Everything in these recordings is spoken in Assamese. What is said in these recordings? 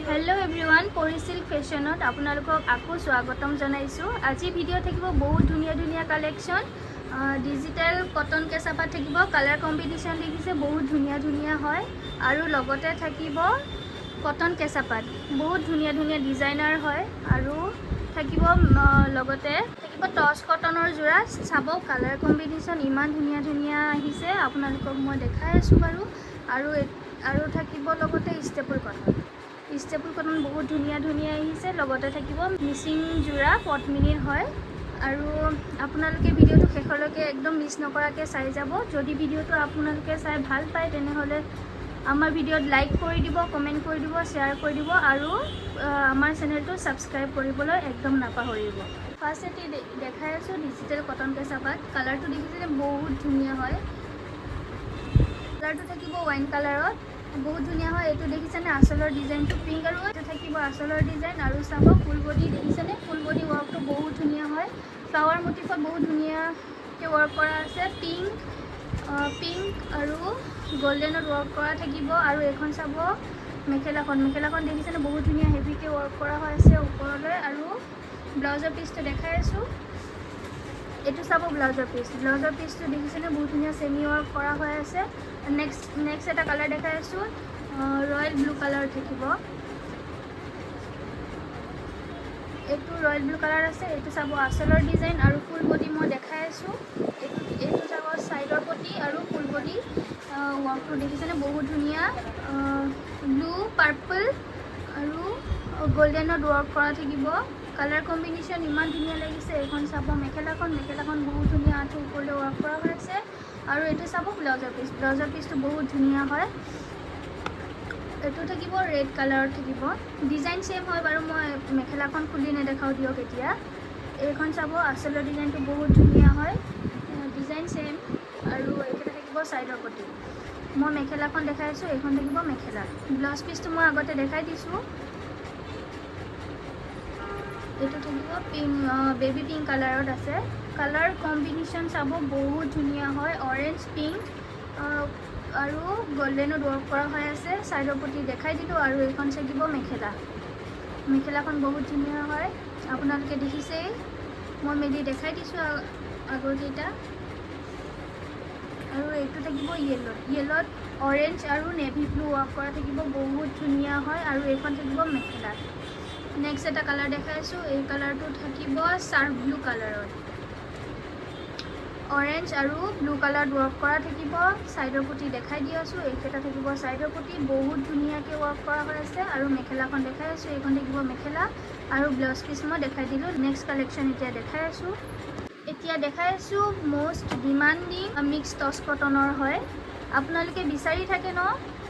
हेलो एवरीवन परी सिल्क फैशनत आपनालोকক आको स्वागतम जनाइছো। আজি ভিডিও থাকিব বহুত ধুনিয়া ধুনিয়া কালেকশন ডিজিটাল কটন কেঁচাপাত থাকিব কালার কম্বিনেশন দেখিছে বহুত ধুনিয়া ধুনিয়া হয় আৰু লগতে থাকিব কটন কেঁচাপাত বহুত ধুনিয়া ধুনিয়া ডিজাইনাৰ হয় আৰু থাকিব লগতে থাকিব টস কটনৰ জোড়া চাব কালাৰ কম্বিনেশন ইমান ধুনিয়া ধুনিয়া আহিছে আপোনালোকক মই দেখাই আছো বাৰু আৰু থাকিব লগতে স্টেপল কটন बहुत धुनिया धुनिया আহিছে লগতে থাকিব মিচিং জোড়া পটমিনিৰ হয় আৰু আপোনালোকে ভিডিওটো শেষলৈকে একদম মিছ নকৰাকে চাই যাব। যদি ভিডিওটো আপোনালোকে চাই ভাল পায় তেনেহলে আমাৰ ভিডিওত লাইক কৰি দিব, কমেন্ট কৰি দিব, শেয়াৰ কৰি দিব আৰু আমাৰ চেনেলটো সাবস্ক্ৰাইব কৰিবলৈ একদম নাপাহৰিব। ফাৰ্স্ট এটি দেখাই আছো ডিজিটাল কটন কেঁচাপাত কালাৰটো দেখিছে বহুত ধুনিয়া হয়। কালাৰটো থাকিব ওয়াইন কালাৰত बहुत धुनिया है। ये देखिसे आँचलर डिजाइन तो पिंक और थकिब आँचलर डिजाइन और चाब फुल बडी देखिसे फुल बडी वर्क तो बहुत धुनिया है। फ्लावर मोटिफत बहुत धुनिया के वर्क करा आछे पिंक और गोल्डन वर्क करा थकिब और एखन चाब मेखेलाखन देखिसे बहुत धुनिया हेवी के वर्क करा आछे ऊपरले और ब्लाउजर पिस तो देखाई आछो। एटू चाब ब्लाउजर पिस तो देखिसे बहुत धुनिया सेमी वर्क करा आछे। नेक्स्ट एटा कलर देखाई आछो रॉयल ब्लू कलर थकिब एटू रॉयल ब्लू कलर आछे। एटू चाब आँचलर डिजाइन और फुल बडी मैं देखाई आछो। एटू चाब साइडर पट्टी और फुल बडी वर्क तो देखिसे बहुत धुनिया ब्लू पार्पल और गोल्डन वर्क करा थकिब कलर कम्बिनेशन इमान धुनिया लगिसे। एखन चाब मेखेलाखन बहुत धुनिया आँठु ऊपरले वर्क करा आछे और ये चाब ब्लाउजर पिस तो बहुत धुनिया है। एटू थकिब रेड कलर थकिब डिजाइन सेम है बार मैं मेखेलाखन खुली नेदेखाओ दियक एतिया एखन चाब आँचलर डिजाइन तो बहुत धुनिया है डिजाइन सेम और एटा थकिब साइडर पट्टी मैं मेखेलाखन देखाई आछो। एखन थकिब मेखेला ब्लाउज पिस तो मैं आगते देखाई दिसो। एटू थकिब पिंक बेबी पिंक कलर आछे कलर कम्बिनेशन चाब बहुत धुनिया है ऑरेंज पिंक और गोल्डन वर्क करा आछे साइडर पट्टी देखाई दिलो और एखन थकिब मेखेलाखन बहुत धुनिया है आपनालोके देखिसे मैं मेली देखाई दिसो आगरकेटा और एटू थकिब येलोत ऑरेंज और नेवी ब्लू वर्क करा थकिब बहुत धुनिया है और एखन थकिब मेखेला। नेक्स्ट एटा कलर देखाइছো এই কালারটো থাকিব শার্প ব্লু কালারত ऑरेंज और ब्लू कलर वर्क करा थकिब साइडर पट्टी देखाई दी आछो। एटा थकिब साइडर पट्टी बहुत धुनिया के वर्क करा आछे और मेखेलाखन देखाई आछो। एखन थकिब मेखेला और ब्लाउज पिस मैं देखाई दिलो। नेक्स्ट कलेक्शन एतिया देखाई आछो। एतिया देखाई आछो मोस्ट डिमांडिंग मिक्स टस कटनर है आपनालोके बिचारि थाके न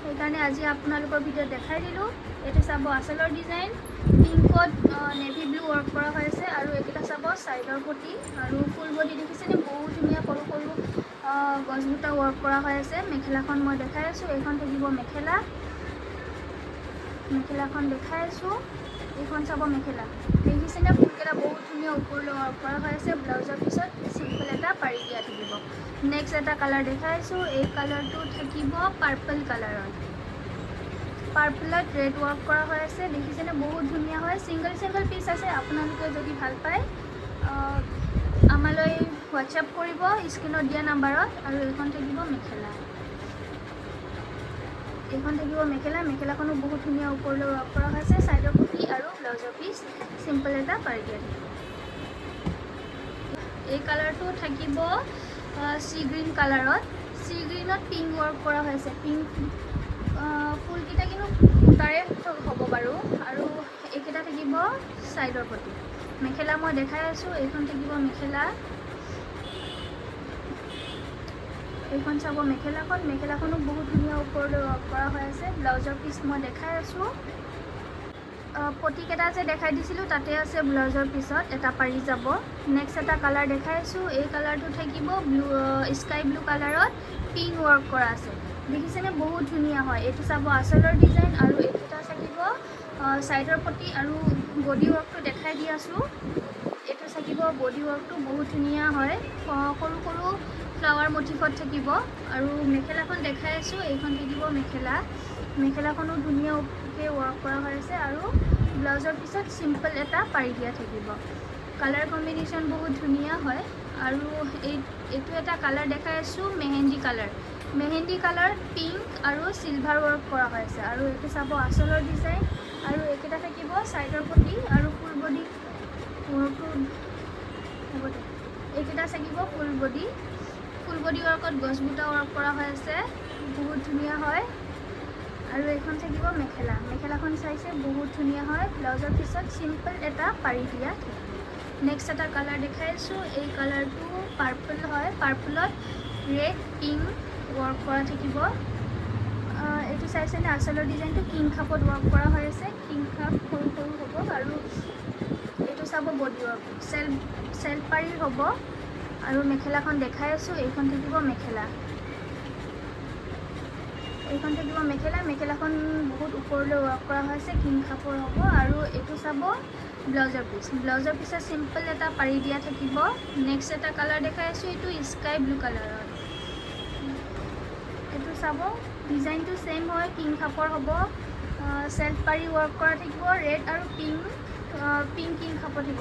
সেইকাৰণে আজি আপোনালোকৰ ভিডিঅ দেখাই দিলো। এটা চাব আঁচলৰ ডিজাইন পিংকত নেভি ব্লু वर्क কৰা হৈছে আৰু এটা চাব সাইডৰ পটি আৰু ফুল বডি দেখিছে বহুত ধুনিয়া সৰু সৰু গছগুটা वर्क কৰা হৈছে। মেখেলাখন মই দেখাই আছো। এখন থাকিব মেখেলাখন দেখাই আছো। এখন চাব মেখেলা দেখিছে ফুলকেটা বহুত ধুনিয়া ওপৰলৈ वर्क কৰা হৈছে। ব্লাউজৰ পিছত সিম্পল এটা পাৰি দিয়া থাকিব। नेक्स्ट एटा कलर देखाइছো এই কালারটো থাকিব পার্পল কালারত रेड वर्क करा आछे देखिसे बहुत धुनिया है। सिंगल पिस आछे आपनालोके जदि भाल पाय आमालै व्हाट्सएप करिब स्क्रीनत दिया नम्बरत और एखन থাকিব मेखेलाखनो बहुत धुनिया ऊपरলৈ वर्क करा आछे साइडर पट्टी और ब्लाउजर पिस सिम्पल एटा पारि दिया। এই কালারটো থাকিব सी ग्रीन कलरत पिंक वर्क करा पिंक फुलकिटा कि सूतारे हम बारू और एकेटा थकिब साइडर पट्टी मेखेला मैं देखाई आछो। एखन थकिब मेखेला एखन चाब मेखेलाखनो बहुत धुनिया ऊपरলৈ वर्क करा ब्लाउजर पिस मैं देखाई आछो। पटिकेटा जे देखाई दिसिलो ताते आछे ब्लाउजर पिसत एटा पारि जाब। नेक्स्ट एटा कलर देखाइছো এই কালারটো থাকিব ब्लू स्काई ब्लू कलरत पिंक वर्क करा आछे देखिसे बहुत धुनिया है। एटू चाब आँचलर डिजाइन और एटा থাকিব साइडर पट्टी और बडी वर्क तो देखाई दी आछो। एटू থাকিব बडी वर्क तो बहुत धुनिया है सरू सरू फ्लावर मोटिफत থাকিব और मेखेलाखन देखाई आछो। এইখন থাকিব मेखेलाखनो धुनिया के वर्क ৱৰ্ক কৰা হৈ আছে আৰু ব্লাউজৰ পিছত চিম্পল এটা পাৰি দিয়া থাকিব। কালাৰ কম্বিনেশ্যন বহুত ধুনীয়া হয় আৰু এইটো এটা কালাৰ দেখাই আছোঁ মেহেন্দি কালাৰ পিংক আৰু চিলভাৰ ৱৰ্ক কৰা হৈ আছে আৰু এইটো চাব আঁচলৰ ডিজাইন আৰু এইকেইটা থাকিব চাইডৰ পটি আৰু ফুল বডি ৱৰ্কটো হ'ব দে। এইকেইটা থাকিব ফুল বডি ৱৰ্কত গছ বুটা ৱৰ্ক কৰা হৈ আছে, বহুত ধুনীয়া হয়। আৰু এইখন থাকিব মেখেলাখন চাইছে বহুত ধুনীয়া হয়। ব্লাউজৰ পিছত চিম্পল এটা পাৰি দিয়া থাকিব। নেক্সট এটা কালাৰ দেখাই আছোঁ, এই কালাৰটো পাৰ্পল হয়, পাৰ্পলত ৰেড পিংক ৱৰ্ক কৰা থাকিব। এইটো চাইছেনে আঁচলৰ ডিজাইনটো কিং খাপত ৱৰ্ক কৰা হৈ আছে, কিং খাপ সৰু সৰু হ'ব আৰু এইটো চাব বডি ৱৰ্ক চেল্ফ পাৰি হ'ব। আৰু মেখেলাখন দেখাই আছোঁ, এইখন থাকিব মেখেলাখন বহুত ওপৰলৈ ৱৰ্ক কৰা হৈছে, কিং খাপৰ হ'ব। আৰু এইটো চাব ব্লাউজৰ পিছত চিম্পল এটা পাৰি দিয়া থাকিব। নেক্সট এটা কালাৰ দেখাই আছোঁ, এইটো স্কাই ব্লু কালাৰৰ। এইটো চাব ডিজাইনটো ছেইম হয়, কিং খাপৰ হ'ব, চেল্ফ পাৰি ৱৰ্ক কৰা থাকিব। ৰেড আৰু পিংক কিং খাপত থাকিব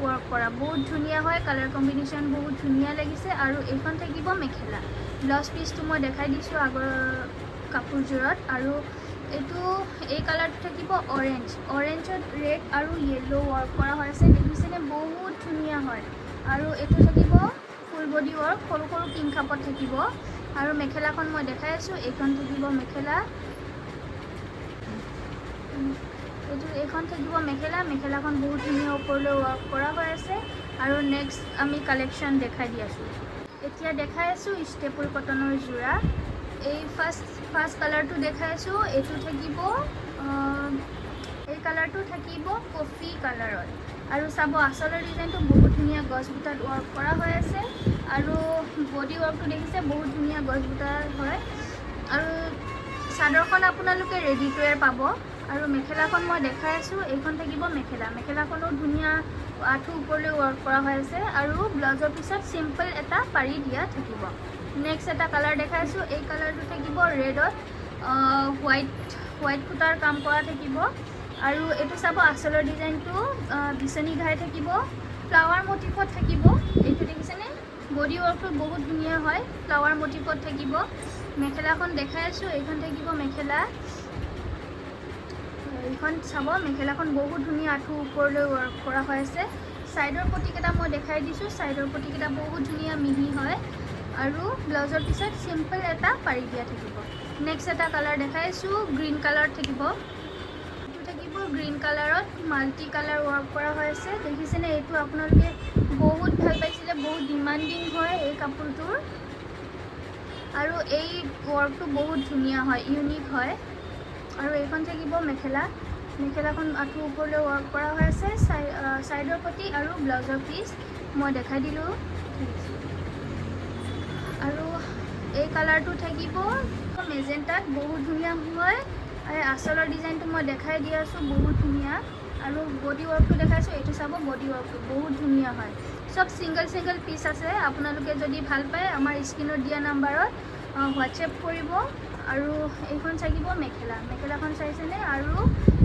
ৱৰ্ক কৰা, বহুত ধুনীয়া হয়। কালাৰ কম্বিনেশ্যন বহুত ধুনীয়া লাগিছে। আৰু এইখন থাকিব মেখেলা। ব্লাউজ পিচটো মই দেখাই দিছোঁ আগৰ কাপোৰযোৰত। আৰু এই কালাৰটো থাকিব অৰেঞ্জত ৰেড আৰু য়েল্ল' ৱৰ্ক কৰা হৈ আছে, দেখিছেনে বহুত ধুনীয়া হয়। আৰু এইটো থাকিব ফুল বডি ৱৰ্ক, সৰু সৰু কিং খাপত থাকিব। আৰু মেখেলাখন মই দেখাই আছোঁ, এইখন থাকিব মেখেলাখন বহুত ধুনীয়া ওপৰলৈ ৱৰ্ক কৰা হৈ আছে। আৰু নেক্সট আমি কালেকশ্যন দেখাই দি আছোঁ। এতিয়া দেখাই আছোঁ ষ্টেপুল কটনৰ যোৰা। এই ফাৰ্ষ্ট কালাৰটো দেখাই আছোঁ, এইটো থাকিব কফি কালাৰত। আৰু চাব আঁচলৰ ডিজাইনটো বহুত ধুনীয়া গছ বুটাত ৱৰ্ক কৰা হৈ আছে। আৰু বডি ৱৰ্কটো দেখিছে বহুত ধুনীয়া গছ বুটাৰ হয়। আৰু চাদৰখন আপোনালোকে ৰেডি টু ৱেৰ পাব। আৰু মেখেলাখন মই দেখাই আছোঁ, এইখন থাকিব মেখেলাখনো ধুনীয়া আঁঠু ওপৰলৈ ৱৰ্ক কৰা হৈ আছে। আৰু ব্লাউজৰ পিছত চিম্পল এটা পাৰি দিয়া থাকিব। নেক্সট এটা কালাৰ দেখাই আছোঁ, এই কালাৰটো থাকিব ৰেডত হোৱাইট সূতাৰ কাম কৰা থাকিব। আৰু এইটো চাব আঁচলৰ ডিজাইনটো বিচনী ঘাই থাকিব, ফ্লাৱাৰ মটিফত থাকিব। এইটো দেখিছেনে বডি ৱৰ্কটো বহুত ধুনীয়া হয়, ফ্লাৱাৰ মটিফত থাকিব। মেখেলাখন দেখাই আছোঁ, এইখন থাকিব এইখন চাব মেখেলাখন বহুত ধুনীয়া আঁঠু ওপৰলৈ ৱৰ্ক কৰা হৈ আছে। ছাইডৰ পটিকেইটা মই দেখাই দিছোঁ, ছাইডৰ পটিকেইটা বহুত ধুনীয়া মিহি হয়। আৰু ব্লাউজৰ পিছত চিম্পল এটা পাৰি দিয়া থাকিব। নেক্সট এটা কালাৰ দেখাই আছোঁ, গ্ৰীণ কালাৰ থাকিব। এইটো থাকিব গ্ৰীণ কালাৰত মাল্টি কালাৰ ৱৰ্ক কৰা হৈ আছে, দেখিছেনে এইটো আপোনালোকে বহুত ভাল পাইছিলে, বহুত ডিমাণ্ডিং হয় এই কাপোৰটোৰ। আৰু এই ৱৰ্কটো বহুত ধুনীয়া হয়, ইউনিক হয়। আৰু এইখন থাকিব মেখেলাখন আঁঠু ওপৰলৈ ৱৰ্ক কৰা হৈ আছে, ছাইডৰ পটি আৰু ব্লাউজৰ পিচ মই দেখাই দিলোঁ। আৰু এই কালাৰটো থাকিব মেজেণ্টাত, বহুত ধুনীয়া হয়। আঁচলৰ ডিজাইনটো মই দেখাই দি আছোঁ, বহুত ধুনীয়া। আৰু বডি ৱৰ্কটো দেখাইছোঁ, এইটো চাব বডি ৱৰ্কটো বহুত ধুনীয়া হয়। চব ছিংগল পিচ আছে, আপোনালোকে যদি ভাল পায় আমাৰ স্ক্ৰীনত দিয়া নাম্বাৰত হোৱাটছএপ কৰিব। আৰু এইখন থাকিব মেখেলাখন চাইছেনে। আৰু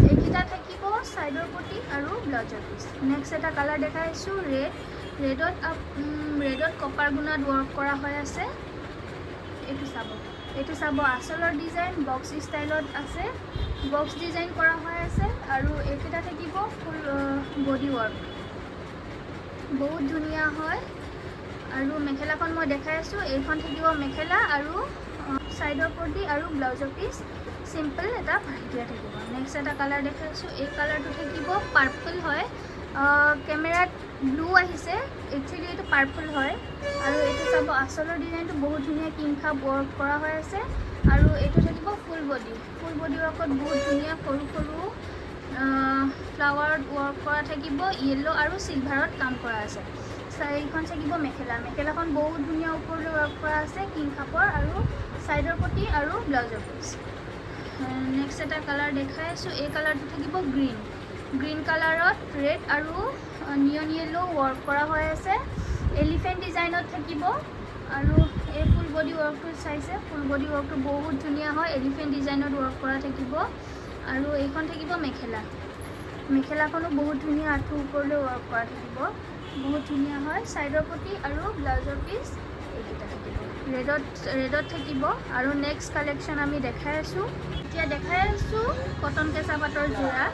এইকেইটা থাকিব ছাইডৰ পটি আৰু ব্লাউজৰ পিচ। নেক্সট এটা কালাৰ দেখাই আছোঁ, ৰেডত কপাৰ গুণাত ৱৰ্ক কৰা হৈ আছে। এইটো চাব আঁচলৰ ডিজাইন বক্স ষ্টাইলত আছে, বক্স ডিজাইন কৰা হৈ আছে। আৰু এইকেইটা থাকিব ফুল বডি ৱৰ্ক, বহুত ধুনীয়া হয়। আৰু মেখেলাখন মই দেখাই আছোঁ, এইখন থাকিব মেখেলা আৰু ছাইডৰ পটি আৰু ব্লাউজৰ পিচ চিম্পল এটা পাৰি দিয়া থাকিব। নেক্সট এটা কালাৰ দেখাই আছোঁ, এই কালাৰটো থাকিব পাৰ্পল হয়, কেমেৰাত ব্লু আহিছে, একচুৱেলি এইটো পাৰ্পল হয়। আৰু এইটো চাব আঁচলৰ ডিজাইনটো বহুত ধুনীয়া কিং খাপ ৱৰ্ক কৰা হৈ আছে। আৰু এইটো থাকিব ফুল বডি ৱৰ্কত বহুত ধুনীয়া সৰু সৰু ফ্লাৱাৰত ৱৰ্ক কৰা থাকিব, য়েল্ল' আৰু চিলভাৰত কাম কৰা আছে। এইখন থাকিব মেখেলাখন বহুত ধুনীয়া ওপৰলৈ ৱৰ্ক কৰা আছে, কিং খাপৰ আৰু ছাইডৰ পটি আৰু ব্লাউজৰ পিচ। নেক্সট এটা কালাৰ দেখাই আছোঁ, এই কালাৰটো থাকিব গ্ৰীণ কালাৰত ৰেড আৰু নিয়ন য়েল্ল' ৱৰ্ক কৰা হৈ আছে, এলিফেণ্ট ডিজাইনত থাকিব। আৰু এই ফুল বডি ৱৰ্কটো চাইছে, ফুল বডি ৱৰ্কটো বহুত ধুনীয়া হয়, এলিফেণ্ট ডিজাইনত ৱৰ্ক কৰা থাকিব। আৰু এইখন থাকিব মেখেলা মেখেলাখনো বহুত ধুনীয়া আঁঠু ওপৰলৈ ৱৰ্ক কৰা থাকিব বহুত ধুনীয়া হয় ছাইডৰ পটি আৰু ব্লাউজৰ পিচ এইকেইটা থাকিব ৰেডত থাকিব আৰু নেক্সট কালেকশ্যন আমি দেখাই আছোঁ এতিয়া দেখাই আছোঁ কটন কেঁচা পাটৰ যোৰা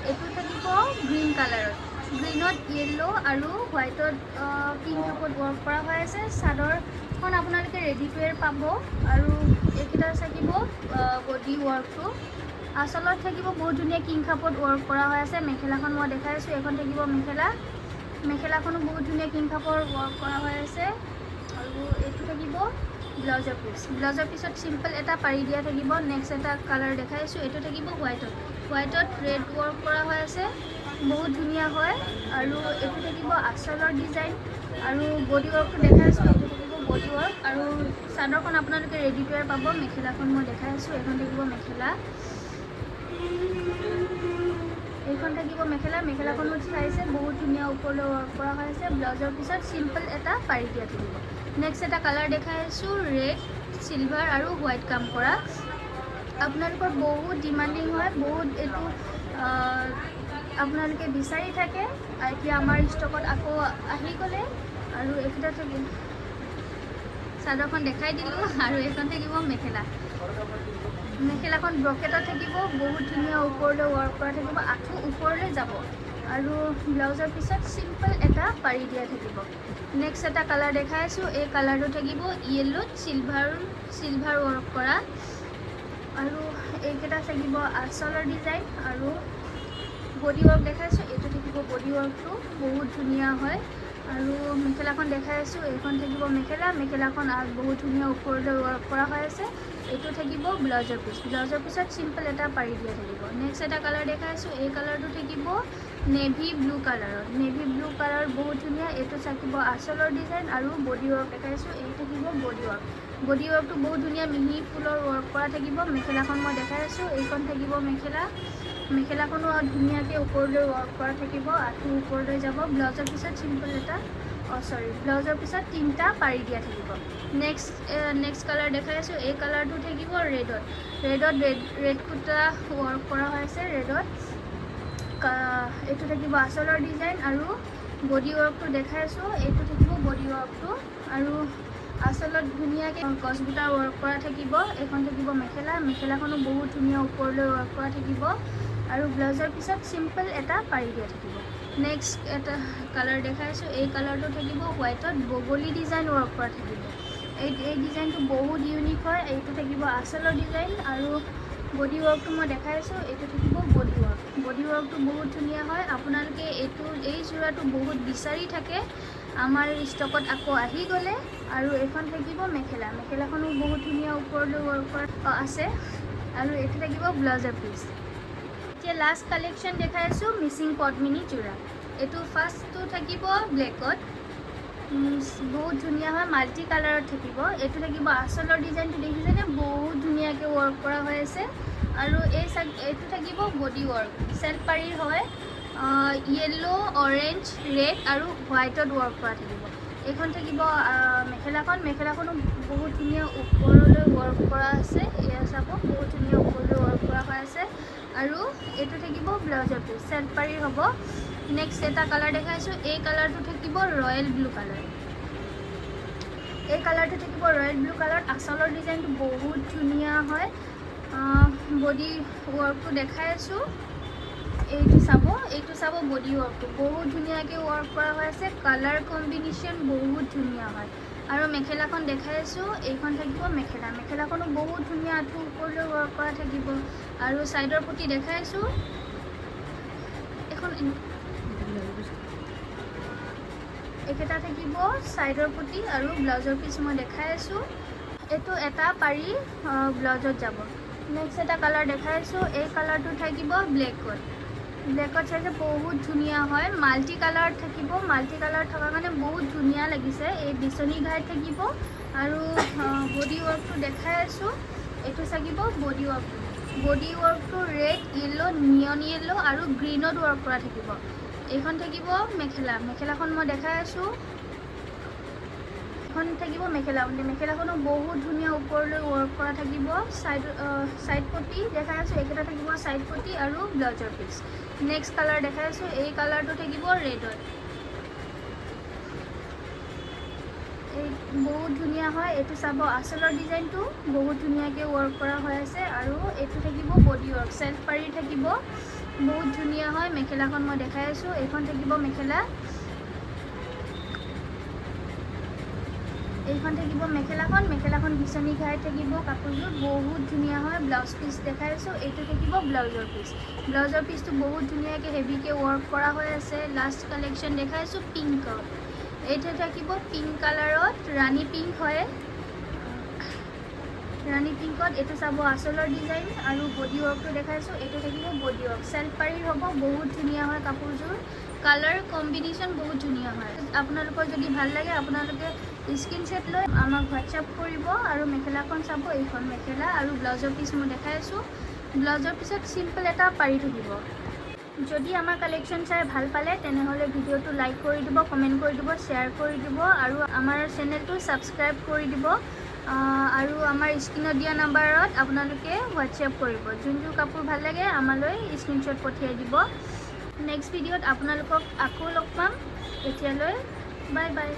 এইটো থাকিব গ্ৰীণ কালাৰত গ্ৰীণত য়েল্লো আৰু হোৱাইটত পিংক কাপত ৱৰ্ক কৰা হৈ আছে চাদৰখন আপোনালোকে ৰেডি টু ৱেৰ পাব আৰু এইকেইটা থাকিব বডি ৱৰ্কটো আচলত থাকিব বহুত ধুনীয়া কিং কাপত ৱৰ্ক কৰা হৈ আছে মেখেলাখন মই দেখাই আছোঁ এইখন থাকিব মেখেলাখনো বহুত ধুনীয়া কিং কাপৰ ৱৰ্ক কৰা হৈ আছে আৰু এইটো থাকিব ব্লাউজৰ পিছত চিম্পল এটা পাৰি দিয়া থাকিব নেক্সট এটা কালাৰ দেখাই আছোঁ এইটো থাকিব হোৱাইটত ৰেড ৱৰ্ক কৰা হৈ আছে বহুত ধুনীয়া হয় আৰু এইটো থাকিব আচলৰ ডিজাইন আৰু বডি ৱৰ্কটো দেখাই আছোঁ এইটো থাকিব বডি ৱৰ্ক আৰু চাদৰখন আপোনালোকে ৰেডি টু ৱেৰ পাব মেখেলাখন মই দেখাই আছোঁ এইখন থাকিব মেখেলা এইখন থাকিব মেখেলাখনো চাইছে বহুত ধুনীয়া ওপৰলৈ ৱৰ্ক কৰা হৈ আছে ব্লাউজৰ পিছত চিম্পল এটা পাৰি দিয়া থাকিব নেক্সট এটা কালাৰ দেখাই আছোঁ ৰেড চিলভাৰ আৰু হোৱাইট কাম কৰা আপোনালোকৰ বহুত ডিমাণ্ডিং হয় বহুত এইটো আপোনালোকে বিচাৰি থাকে এতিয়া আমাৰ ষ্টকত আকৌ আহি গ'লে আৰু এইকেইটা থাকিব চাদৰখন দেখাই দিলোঁ আৰু এইখন থাকিব মেখেলাখন ব্ৰকেটত থাকিব বহুত ধুনীয়া ওপৰলৈ ৱৰ্ক কৰা থাকিব আঁঠু ওপৰলৈ যাব আৰু ব্লাউজৰ পিছত চিম্পল এটা পাৰি দিয়া থাকিব নেক্সট এটা কালাৰ দেখাই আছোঁ এই কালাৰটো থাকিব য়েল্লোত চিলভাৰ ৱৰ্ক কৰা আৰু এইকেইটা থাকিব আচলৰ ডিজাইন আৰু বডি ৱৰ্ক দেখাইছোঁ এইটো থাকিব বডি ৱৰ্কটো বহুত ধুনীয়া হয় আৰু মেখেলাখন দেখাই আছোঁ এইখন থাকিব মেখেলাখন বহুত ধুনীয়া ওপৰলৈ ৱৰ্ক কৰা হৈ আছে এইটো থাকিব ব্লাউজৰ পিছত চিম্পল এটা পাৰি দিয়া থাকিব নেক্সট এটা কালাৰ দেখাই আছোঁ এই কালাৰটো থাকিব নেভি ব্লু কালাৰ বহুত ধুনীয়া এইটো থাকিব আচলৰ ডিজাইন আৰু বডি ৱৰ্ক দেখাইছোঁ এই থাকিব বডি ৱৰ্কটো বহুত ধুনীয়া মিহি ফুলৰ ৱৰ্ক কৰা থাকিব মেখেলাখন মই দেখাই আছোঁ এইখন থাকিব মেখেলাখনো ধুনীয়াকৈ ওপৰলৈ ৱৰ্ক কৰা থাকিব আঁঠু ওপৰলৈ যাব ব্লাউজৰ পিছত চিম্পল এটা ব্লাউজৰ পিছত 3টা পাৰি দিয়া থাকিব নেক্সট কালাৰ দেখাই আছোঁ এই কালাৰটো থাকিব ৰেড কুটা ৱৰ্ক কৰা হৈ আছে ৰেডত এইটো থাকিব আচলৰ ডিজাইন আৰু বডি ৱৰ্কটো দেখাই আছোঁ এইটো থাকিব বডি ৱৰ্কটো আৰু আচলত ধুনীয়াকৈ গছবুটাৰ ৱৰ্ক কৰা থাকিব এইখন থাকিব মেখেলাখনো বহুত ধুনীয়া ওপৰলৈ ৱৰ্ক কৰা থাকিব আৰু ব্লাউজৰ পিছত চিম্পল এটা পাৰি দিয়া থাকিব নেক্সট এটা কালাৰ দেখাই আছোঁ এই কালাৰটো থাকিব হোৱাইটত বগলী ডিজাইন ৱৰ্ক কৰা থাকিব এই ডিজাইনটো বহুত ইউনিক হয় এইটো থাকিব আচলৰ ডিজাইন আৰু বডি ৱৰ্কটো মই দেখাই আছোঁ এইটো থাকিব বডি ৱৰ্কটো বহুত ধুনীয়া হয় আপোনালোকে এই যোৰাটো বহুত বিচাৰি থাকে আমাৰ ষ্টকত আকৌ আহি গ'লে আৰু এইখন থাকিব মেখেলাখনো বহুত ধুনীয়া ওপৰলৈ ৱৰ্ক কৰা আছে আৰু এইটো থাকিব ব্লাউজৰ পিচ এতিয়া লাষ্ট কালেকশ্যন দেখাই আছোঁ মিচিং পদ্মিনী যোৰা এইটো ফাৰ্ষ্টটো থাকিব ব্লেকত বহুত ধুনীয়া হয় মাল্টি কালাৰত থাকিব এইটো থাকিব আচলৰ ডিজাইনটো দেখিছেনে বহুত ধুনীয়াকৈ ৱৰ্ক কৰা হৈ আছে আৰু এইটো থাকিব বডি ৱৰ্ক চেল্ফ পাৰি হয় য়েল্লো অৰেঞ্জ ৰেড আৰু হোৱাইটত ৱৰ্ক কৰা থাকিব এইখন থাকিব মেখেলাখনো বহুত ধুনীয়া ওপৰলৈ ৱৰ্ক কৰা আছে এয়া চাব বহুত ধুনীয়া ওপৰলৈ ৱৰ্ক কৰা হৈ আছে আৰু এইটো থাকিব ব্লাউজৰ পিচ চেল্ফ পাৰি হ'ব নেক্সট এটা কালাৰ দেখাইছোঁ এই কালাৰটো থাকিব ৰয়েল ব্লু কালাৰ আচলৰ ডিজাইনটো বহুত ধুনীয়া হয় বডি ৱৰ্কটো দেখাই আছোঁ এইটো চাব বডি ৱৰ্কটো বহুত ধুনীয়াকৈ ৱৰ্ক কৰা হৈ আছে কালাৰ কম্বিনেশ্যন বহুত ধুনীয়া হয় আৰু মেখেলাখন দেখাই আছোঁ এইখন থাকিব মেখেলাখনো বহুত ধুনীয়া আঁঠু ওপৰলৈ ৱৰ্ক কৰা থাকিব আৰু ছাইডৰ পটি দেখাই আছোঁ এইকেইটা থাকিব ছাইডৰ পটি আৰু ব্লাউজৰ পিচ মই দেখাই আছোঁ এইটো এটা পাৰি ব্লাউজত যাব নেক্সট এটা কালাৰ দেখাই আছোঁ এই কালাৰটো থাকিব ব্লেকত চাইছে বহুত ধুনীয়া হয় মাল্টি কালাৰ থকাৰ কাৰণে বহুত ধুনীয়া লাগিছে এই বিচনী ঘাইত থাকিব আৰু বডি ৱৰ্কটো দেখাই আছোঁ এইটো থাকিব বডি ৱৰ্কটো ৰেড য়েল্লো নিয়ন য়েল্লো আৰু গ্ৰীণত ৱৰ্ক কৰা থাকিব এইখন থাকিব মেখেলাখন মই দেখাই আছোঁ এইখন থাকিব মেখেলাখনো বহুত ধুনীয়া ওপৰলৈ ৱৰ্ক কৰা থাকিব সাইড পটি দেখাই আছো এইকেইটা থাকিব সাইড পটি আৰু ব্লাউজৰ পিস নেক্সট কালাৰ দেখাই আছো এই কালাৰটো থাকিব ৰেডত এই বহুত ধুনীয়া হয় এইটো চাব আচলৰ ডিজাইনটো বহুত ধুনীয়াকৈ ৱৰ্ক কৰা হৈ আছে আৰু এইটো থাকিব বডি ৱৰ্ক সেলফ পাৰি থাকিব বহুত ধুনীয়া হয় মেখেলাখন মই দেখাই আছো এইখন থাকিব এইখন থাকিব মেখেলাখন বিচনী ঘাই থাকিব কাপোৰযোৰ বহুত ধুনীয়া হয় ব্লাউজ পিস দেখাই আছো এইটো থাকিব ব্লাউজৰ পিসটো বহুত ধুনীয়াকৈ হেভিকৈ ৱৰ্ক কৰা হৈ আছে লাষ্ট কালেকশ্যন দেখাই আছো পিংকত এইটো থাকিব পিংক কালাৰত ৰাণী পিংক হয় ৰাণী পিংকত এইটো চাব আচলৰ ডিজাইন আৰু বডি ৱৰ্কটো দেখাইছো এইটো থাকিব বডি ৱৰ্ক সেলফ পাৰি হ'ব বহুত ধুনীয়া হয় কাপোৰযোৰ কালাৰ কম্বিনেশ্যন বহুত ধুনীয়া হয় আপোনালোকৰ যদি ভাল লাগে আপোনালোকে স্ক্ৰীনশ্বট লৈ আমাক হোৱাটছআপ কৰিব আৰু মেখেলাখন চাব এইখন মেখেলা আৰু ব্লাউজৰ পিস মই দেখাই আছো ব্লাউজৰ পিছত সিম্পল এটা পাৰি থাকিব যদি আমাৰ কালেকশ্যন চাই ভাল পালে তেনেহলে ভিডিওটো লাইক কৰি দিব কমেন্ট কৰি দিব শেয়াৰ কৰি দিব আৰু আমাৰ চেনেলটো সাবস্ক্ৰাইব কৰি দিব আৰু আমাৰ স্ক্ৰীনত দিয়া নাম্বাৰত আপোনালোকে হোৱাটছআপ কৰিব যোনটো কাপোৰ ভাল লাগে আমালৈ স্ক্ৰীনশ্বট পঠিয়াই দিব নেক্সট ভিডিওত আপোনালোকক আকৌ লগ পাম এতিয়ালৈ বাই বাই